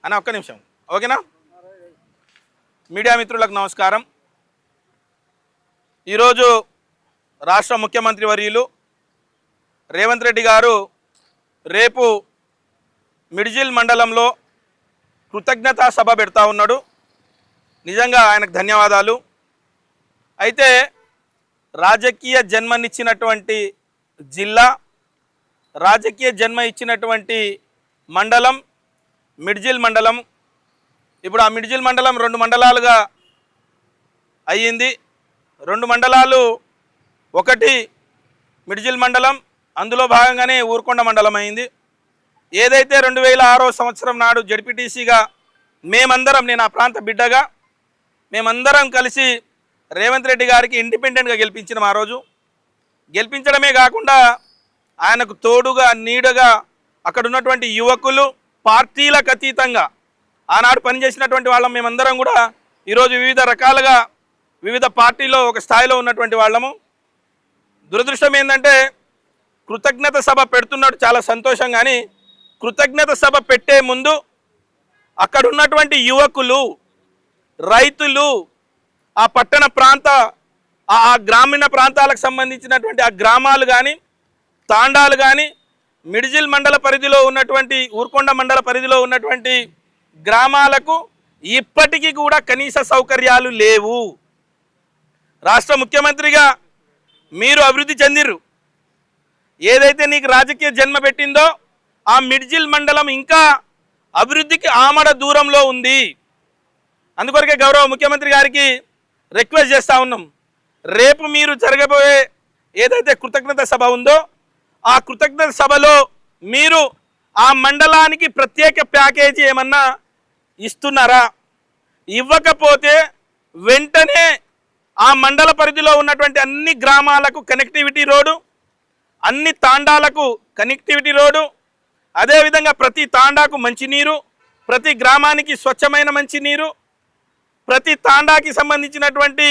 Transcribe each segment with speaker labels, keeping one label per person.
Speaker 1: అన్న ఒక్క నిమిషం ఓకేనా. మీడియా మిత్రులకు నమస్కారం. ఈరోజు రాష్ట్ర ముఖ్యమంత్రి వర్యులు రేవంత్ రెడ్డి గారు రేపు మిడ్జిల్ మండలంలో కృతజ్ఞతా సభ పెడతా ఉన్నాడు. నిజంగా ఆయనకు ధన్యవాదాలు. అయితే రాజకీయ జన్మనిచ్చినటువంటి జిల్లా, రాజకీయ జన్మ ఇచ్చినటువంటి మండలం మిడ్జిల్ మండలం. ఇప్పుడు ఆ మిడ్జిల్ మండలం 2 మండలాలుగా అయ్యింది. 2 మండలాలు, ఒకటి మిడ్జిల్ మండలం, అందులో భాగంగానే ఊరుకొండ మండలం అయింది. ఏదైతే 2006 సంవత్సరం నాడు జడ్పీటీసీగా మేమందరం, నేను ఆ ప్రాంత బిడ్డగా మేమందరం కలిసి రేవంత్ రెడ్డి గారికి ఇండిపెండెంట్గా గెలిపించినాం. ఆ రోజు గెలిపించడమే కాకుండా ఆయనకు తోడుగా నీడగా అక్కడ ఉన్నటువంటి యువకులు, పార్టీలకు అతీతంగా ఆనాడు పనిచేసినటువంటి వాళ్ళం మేమందరం కూడా ఈరోజు వివిధ రకాలుగా వివిధ పార్టీలో ఒక స్థాయిలో ఉన్నటువంటి వాళ్ళము. దురదృష్టం ఏంటంటే కృతజ్ఞత సభ పెడుతున్నాడు, చాలా సంతోషం. కానీ కృతజ్ఞత సభ పెట్టే ముందు అక్కడ ఉన్నటువంటి యువకులు, రైతులు, ఆ పట్టణ ప్రాంత ఆ గ్రామీణ ప్రాంతాలకు సంబంధించినటువంటి ఆ గ్రామాలు కానీ తాండాలు కానీ మిడ్జిల్ మండల పరిధిలో ఉన్నటువంటి ఊరుకొండ మండల పరిధిలో ఉన్నటువంటి గ్రామాలకు ఇప్పటికీ కూడా కనీస సౌకర్యాలు లేవు. రాష్ట్ర ముఖ్యమంత్రిగా మీరు అభివృద్ధి చెందిర్రు. ఏదైతే నీకు రాజకీయ జన్మ పెట్టిందో ఆ మిడ్జిల్ మండలం ఇంకా అభివృద్ధికి ఆమడ దూరంలో ఉంది. అందుకొరకే గౌరవ ముఖ్యమంత్రి గారికి రిక్వెస్ట్ చేస్తూ ఉన్నాం, రేపు మీరు జరగబోయే ఏదైతే కృతజ్ఞత సభ ఉందో ఆ కృతజ్ఞత సభలో మీరు ఆ మండలానికి ప్రత్యేక ప్యాకేజీ ఏమన్నా ఇస్తున్నారా? ఇవ్వకపోతే వెంటనే ఆ మండల పరిధిలో ఉన్నటువంటి అన్ని గ్రామాలకు కనెక్టివిటీ రోడ్డు, అన్ని తాండాలకు కనెక్టివిటీ రోడ్డు, అదేవిధంగా ప్రతి తాండాకు మంచినీరు, ప్రతి గ్రామానికి స్వచ్ఛమైన మంచినీరు, ప్రతి తాండాకి సంబంధించినటువంటి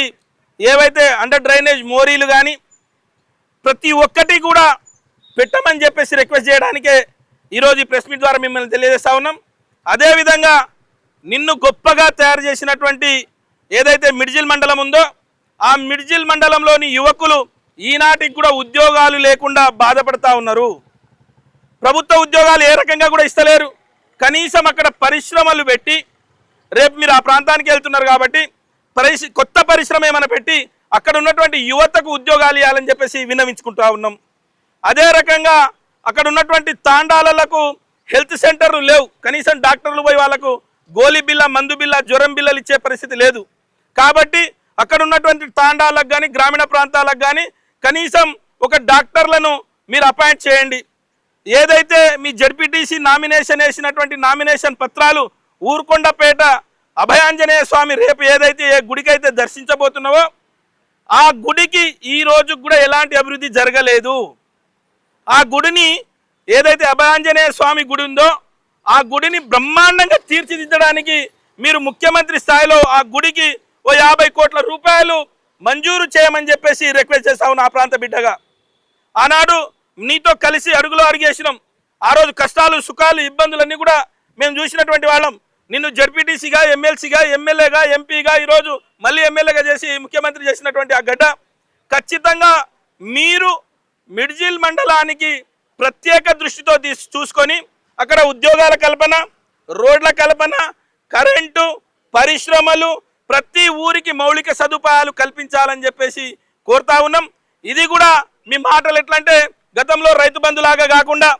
Speaker 1: ఏవైతే అండర్ డ్రైనేజ్ మోరీలు కానీ ప్రతి ఒక్కటి కూడా పెట్టమని చెప్పేసి రిక్వెస్ట్ చేయడానికే ఈరోజు ఈ ప్రెస్ మీట్ ద్వారా మిమ్మల్ని తెలియజేస్తా ఉన్నాం. అదేవిధంగా నిన్ను గొప్పగా తయారు చేసినటువంటి ఏదైతే మిడ్జిల్ మండలం ఉందో ఆ మిడ్జిల్ మండలంలోని యువకులు ఈనాటికి కూడా ఉద్యోగాలు లేకుండా బాధపడతా ఉన్నారు. ప్రభుత్వ ఉద్యోగాలు ఏ రకంగా కూడా ఇస్తలేరు. కనీసం అక్కడ పరిశ్రమలు పెట్టి, రేపు మీరు ఆ ప్రాంతానికి వెళ్తున్నారు కాబట్టి కొత్త పరిశ్రమ ఏమైనా పెట్టి అక్కడ ఉన్నటువంటి యువతకు ఉద్యోగాలు ఇవ్వాలని చెప్పేసి విన్నవించుకుంటా ఉన్నాం. అదే రకంగా అక్కడ ఉన్నటువంటి తాండాలకు హెల్త్ సెంటర్లు లేవు. కనీసం డాక్టర్లు పోయి వాళ్ళకు గోళీ బిల్ల, మందు బిల్ల, జ్వరం బిల్లలు ఇచ్చే పరిస్థితి లేదు. కాబట్టి అక్కడ ఉన్నటువంటి తాండాలకు కానీ గ్రామీణ ప్రాంతాలకు కానీ కనీసం ఒక డాక్టర్లను మీరు అపాయింట్ చేయండి. ఏదైతే మీ జడ్పీటీసీ నామినేషన్ వేసినటువంటి నామినేషన్ పత్రాలు ఊరుకొండపేట అభయాంజనేయ స్వామి రేపు ఏదైతే ఏ గుడికైతే దర్శించబోతున్నావో ఆ గుడికి ఈ రోజు కూడా ఎలాంటి అభివృద్ధి జరగలేదు. ఆ గుడిని ఏదైతే అభయాంజనేయ స్వామి గుడి ఉందో ఆ గుడిని బ్రహ్మాండంగా తీర్చిదిద్దడానికి మీరు ముఖ్యమంత్రి స్థాయిలో ఆ గుడికి ఓ 50 కోట్ల రూపాయలు మంజూరు చేయమని చెప్పేసి రిక్వెస్ట్ చేస్తా ఉన్నా. ఆ ప్రాంత బిడ్డగా ఆనాడు నీతో కలిసి అడుగులో అడిగేసినాం. ఆ రోజు కష్టాలు, సుఖాలు, ఇబ్బందులన్నీ కూడా మేము చూసినటువంటి వాళ్ళం. నిన్ను జడ్పీటీసీగా, ఎమ్మెల్సీగా, ఎమ్మెల్యేగా, ఎంపీగా, ఈరోజు మళ్ళీ ఎమ్మెల్యేగా చేసి ముఖ్యమంత్రి చేసినటువంటి ఆ గడ్డ ఖచ్చితంగా మీరు మిడ్జిల్ మండలానికి ప్రత్యేక దృష్టితో చూసుకొని అక్కడ ఉద్యోగాల కల్పన, రోడ్ల కల్పన, కరెంటు, పరిశ్రమలు, ప్రతి ఊరికి మౌలిక సదుపాయాలు కల్పించాలని చెప్పేసి కోరుతా ఉన్నాం. ఇది కూడా మీ మాటలు ఎట్లంటే గతంలో రైతు బంధులాగా కాకుండా,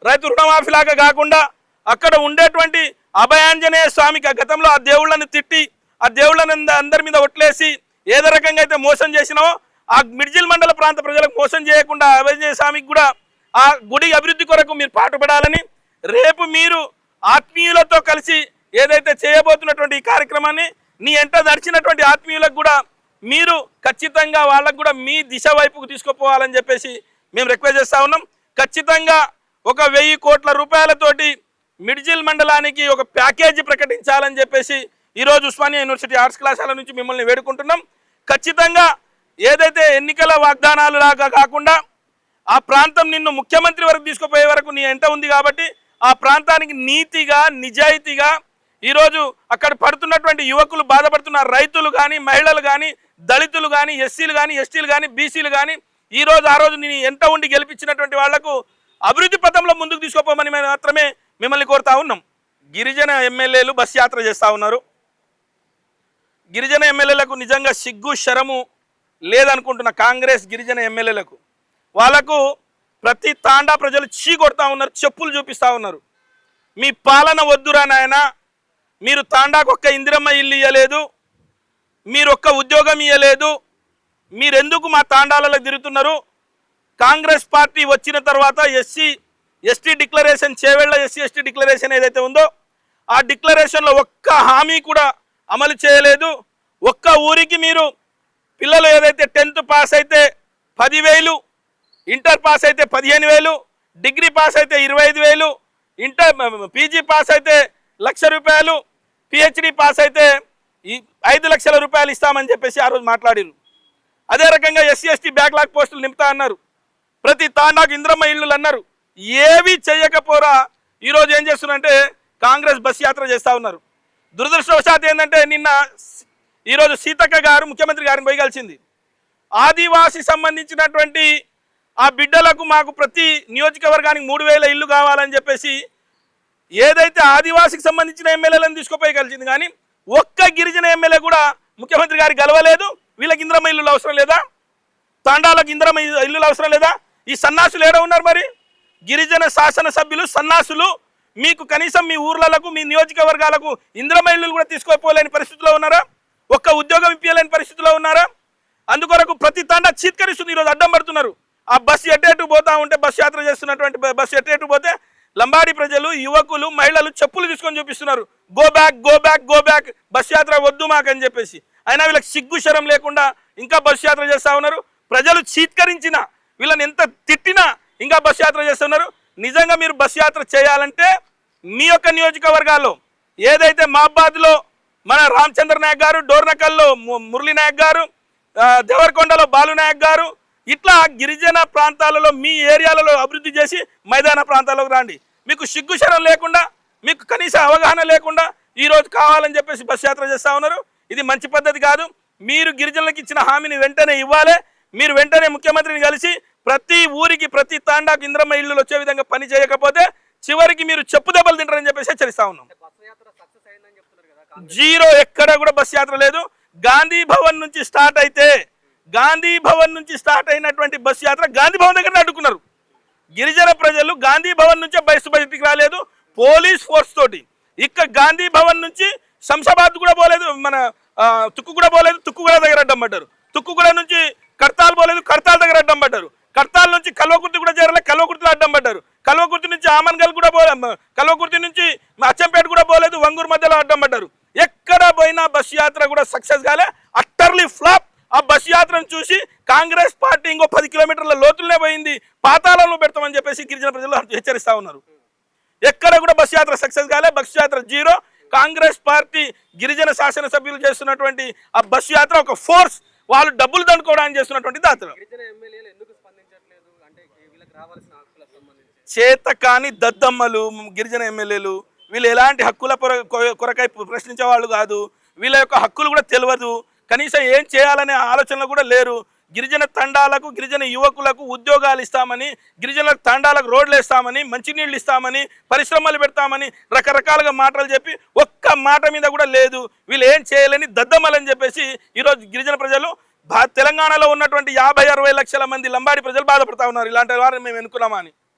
Speaker 1: రైతు రుణమాఫీలాగా కాకుండా అక్కడ ఉండేటువంటి అభయాంజనేయ స్వామికి గతంలో ఆ దేవుళ్ళను తిట్టి ఆ దేవుళ్ళని అందరి మీద ఒట్లేసి ఏదో రకంగా అయితే మోసం చేసినావో ఆ మిడ్జిల్ మండల ప్రాంత ప్రజలకు మోసం చేయకుండా అభయాంజనేయ స్వామికి కూడా ఆ గుడి అభివృద్ధి కొరకు మీరు పాటుపడాలని, రేపు మీరు ఆత్మీయులతో కలిసి ఏదైతే చేయబోతున్నటువంటి ఈ కార్యక్రమాన్ని నీ ఎంట నడిచినటువంటి ఆత్మీయులకు కూడా మీరు ఖచ్చితంగా వాళ్ళకు కూడా మీ దిశ వైపుకు తీసుకుపోవాలని చెప్పేసి మేము రిక్వెస్ట్ చేస్తా ఉన్నాం. ఖచ్చితంగా ఒక 1000 కోట్ల రూపాయలతోటి మిడ్జిల్ మండలానికి ఒక ప్యాకేజీ ప్రకటించాలని చెప్పేసి ఈరోజు ఉస్మానియా యూనివర్సిటీ ఆర్ట్స్ కళాశాల నుంచి మిమ్మల్ని వేడుకుంటున్నాం. ఖచ్చితంగా ఏదైతే ఎన్నికల వాగ్దానాలు లాగా కాకుండా ఆ ప్రాంతం నిన్ను ముఖ్యమంత్రి వరకు తీసుకుపోయే వరకు నీ ఎంట ఉంది కాబట్టి ఆ ప్రాంతానికి నీతిగా నిజాయితీగా ఈరోజు అక్కడ పడుతున్నటువంటి యువకులు బాధపడుతున్న రైతులు కానీ మహిళలు కానీ దళితులు కానీ ఎస్సీలు కానీ ఎస్టీలు కానీ బీసీలు కానీ ఈరోజు ఆ రోజు నేను ఎంత ఉండి గెలిపించినటువంటి వాళ్లకు అభివృద్ధి పథంలో ముందుకు తీసుకోపోమని మాత్రమే మిమ్మల్ని కోరుతా ఉన్నాం. గిరిజన ఎమ్మెల్యేలు బస్ యాత్ర చేస్తూ ఉన్నారు. గిరిజన ఎమ్మెల్యేలకు నిజంగా సిగ్గు శరము లేదనుకుంటున్న కాంగ్రెస్ గిరిజన ఎమ్మెల్యేలకు వాళ్ళకు ప్రతి తాండా ప్రజలు చీ కొడతా ఉన్నారు, చెప్పులు చూపిస్తూ ఉన్నారు. మీ పాలన వద్దురా నాయన, మీరు తాండాకు ఒక్క ఇందిరమ్మ ఇల్లు ఇవ్వలేదు, మీరు ఒక్క ఉద్యోగం ఇవ్వలేదు, మీరెందుకు మా తాండాలలో తిరుగుతున్నారు? కాంగ్రెస్ పార్టీ వచ్చిన తర్వాత ST declaration Chevella SC declaration ఏదైతే ఉందో ఆ డిక్లరేషన్లో ఒక్క హామీ కూడా అమలు చేయలేదు. ఒక్క ఊరికి మీరు పిల్లలు ఏదైతే 10th పాస్ అయితే 10,000, ఇంటర్ పాస్ అయితే 15,000, డిగ్రీ పాస్ అయితే 25,000, పీజీ పాస్ అయితే ₹1,00,000, పిహెచ్డి పాస్ అయితే 5 లక్షల రూపాయలు ఇస్తామని చెప్పేసి ఆ రోజు మాట్లాడారు. అదే రకంగా ఎస్సీ బ్యాక్లాగ్ పోస్టులు నింపుతా అన్నారు. ప్రతి తాండాకు ఇంద్రమ్మ ఇళ్ళు అన్నారు. ఏవి చేయకపోరా ఈరోజు ఏం చేస్తున్నారంటే కాంగ్రెస్ బస్ యాత్ర చేస్తూ ఉన్నారు. దురదృష్టవశాత్తు ఏంటంటే ఈరోజు సీతక్క గారు ముఖ్యమంత్రి గారిని పోయి కలిసింది. ఆదివాసి సంబంధించినటువంటి ఆ బిడ్డలకు మాకు ప్రతి నియోజకవర్గానికి 3,000 ఇళ్ళు కావాలని చెప్పేసి ఏదైతే ఆదివాసికి సంబంధించిన ఎమ్మెల్యేలను తీసుకుపోయి కలిసింది. కానీ ఒక్క గిరిజన ఎమ్మెల్యే కూడా ముఖ్యమంత్రి గారికి గెలవలేదు. వీళ్ళకి ఇంద్రమ్మ ఇల్లులు అవసరం లేదా? తాండాలకు ఇంద్రమ్మ ఇల్లులు అవసరం లేదా? ఈ సన్నాసులు ఏడ ఉన్నారు? మరి గిరిజన శాసనసభ్యులు సన్నాసులు మీకు కనీసం మీ ఊర్లకు మీ నియోజకవర్గాలకు ఇంద్రమ్మ ఇల్లులు కూడా తీసుకోపోలేని పరిస్థితిలో ఉన్నారా? ఒక్క ఉద్యోగం ఇప్పించలేని పరిస్థితిలో ఉన్నారా? అందుకొరకు ప్రతి తాండా చీత్కరిస్తుంది. ఈరోజు అడ్డం పడుతున్నారు. ఆ బస్సు ఎటు పోతా ఉంటే బస్సు యాత్ర చేస్తున్నటువంటి బస్సు ఎటు పోతే లంబాడి ప్రజలు యువకులు మహిళలు చెప్పులు తీసుకొని చూపిస్తున్నారు. Go back go back go back, bus యాత్ర వద్దు మాకని చెప్పేసి. అయినా వీళ్ళకి సిగ్గు శరం లేకుండా ఇంకా బస్ యాత్ర చేస్తూ ఉన్నారు. ప్రజలు చీత్కరించిన వీళ్ళని ఎంత తిట్టినా ఇంకా బస్ యాత్ర చేస్తున్నారు. నిజంగా మీరు బస్ యాత్ర చేయాలంటే మీ యొక్క నియోజకవర్గాల్లో ఏదైతే మహబాద్లో మన రామచంద్ర నాయక్ గారు, డోర్నకల్లో మురళీ నాయక్ గారు, దేవరకొండలో బాలు నాయక్ గారు, ఇట్లా గిరిజన ప్రాంతాలలో మీ ఏరియాలలో అభివృద్ధి చేసి మైదాన ప్రాంతాలకు రండి. మీకు సిగ్గుశరం లేకుండా, మీకు కనీస అవగాహన లేకుండా ఈరోజు కావాలని చెప్పేసి బస్ యాత్ర చేస్తూ ఉన్నారు. ఇది మంచి పద్ధతి కాదు. మీరు గిరిజనులకు ఇచ్చిన హామీని వెంటనే ఇవ్వాలి. మీరు వెంటనే ముఖ్యమంత్రిని కలిసి ప్రతి ఊరికి ప్రతి తాండాకు ఇంద్రమ్మ ఇల్లులు వచ్చే విధంగా పని చేయకపోతే చివరికి మీరు చెప్పు దెబ్బలు తింటారని చెప్పేసి హెచ్చరిస్తా ఉన్నాం. జీరో, ఎక్కడ కూడా బస్ యాత్ర లేదు. గాంధీ భవన్ నుంచి స్టార్ట్ అయినటువంటి బస్ యాత్ర గాంధీ భవన్ దగ్గర అడ్డుకున్నారు. గిరిజన ప్రజలు గాంధీ భవన్ నుంచే బయటికి రాలేదు. పోలీస్ ఫోర్స్ తోటి ఇక్కడ గాంధీ భవన్ నుంచి శంషాబాద్ కూడా పోలేదు, మన తుక్కుగూడ పోలేదు, తుక్కుగూడ దగ్గర అడ్డం పడ్డారు. తుక్కుగూడ నుంచి కర్తాల్ పోలేదు, కర్తాల్ దగ్గర అడ్డం పడ్డారు. కర్తాల్ నుంచి కల్వకుర్తి కూడా చేరలే, కల్వకుర్తిలో అడ్డం పడ్డారు. కల్వకుర్తి నుంచి ఆమన్గల్ కూడా కల్వకుర్తి నుంచి అచ్చంపేట కూడా పోలేదు, వంగూరు మధ్యలో అడ్డం పడ్డారు. ఎక్కడ పోయినా బస్ యాత్ర కూడా సక్సెస్ కాలే, అట్టర్లీ ఫ్లాప్. ఆ బస్ యాత్రను చూసి కాంగ్రెస్ పార్టీ ఇంకో 10 కిలోమీటర్ల లోతులనే పోయింది, పాతాళంలో పెడతామని చెప్పేసి గిరిజన ప్రజలు హెచ్చరిస్తా ఉన్నారు. ఎక్కడ కూడా బస్ యాత్ర సక్సెస్ కాలే, బస్ యాత్ర జీరో. కాంగ్రెస్ పార్టీ గిరిజన శాసనసభ్యులు చేస్తున్నటువంటి ఆ బస్ యాత్ర ఒక ఫోర్స్, వాళ్ళు డబ్బులు దండుకోవడానికి చేస్తున్నటువంటి యాత్ర. చేత కాని దద్దమ్మలు గిరిజన ఎమ్మెల్యేలు, వీళ్ళు ఎలాంటి హక్కుల కొరకై ప్రశ్నించే వాళ్ళు కాదు. వీళ్ళ యొక్క హక్కులు కూడా తెలియదు, కనీసం ఏం చేయాలనే ఆలోచనలు కూడా లేరు. గిరిజన తండాలకు గిరిజన యువకులకు ఉద్యోగాలు ఇస్తామని, గిరిజన తండాలకు రోడ్లు వేస్తామని, మంచినీళ్ళు ఇస్తామని, పరిశ్రమలు పెడతామని రకరకాలుగా మాటలు చెప్పి ఒక్క మాట మీద కూడా లేదు. వీళ్ళు ఏం చేయలేని దద్దమ్మలని చెప్పేసి ఈరోజు గిరిజన ప్రజలు తెలంగాణలో ఉన్నటువంటి 50-60 లక్షల మంది లంబాడి ప్రజలు బాధపడతా ఉన్నారు. ఇలాంటి వారిని మేము ఎన్నుకున్నామని.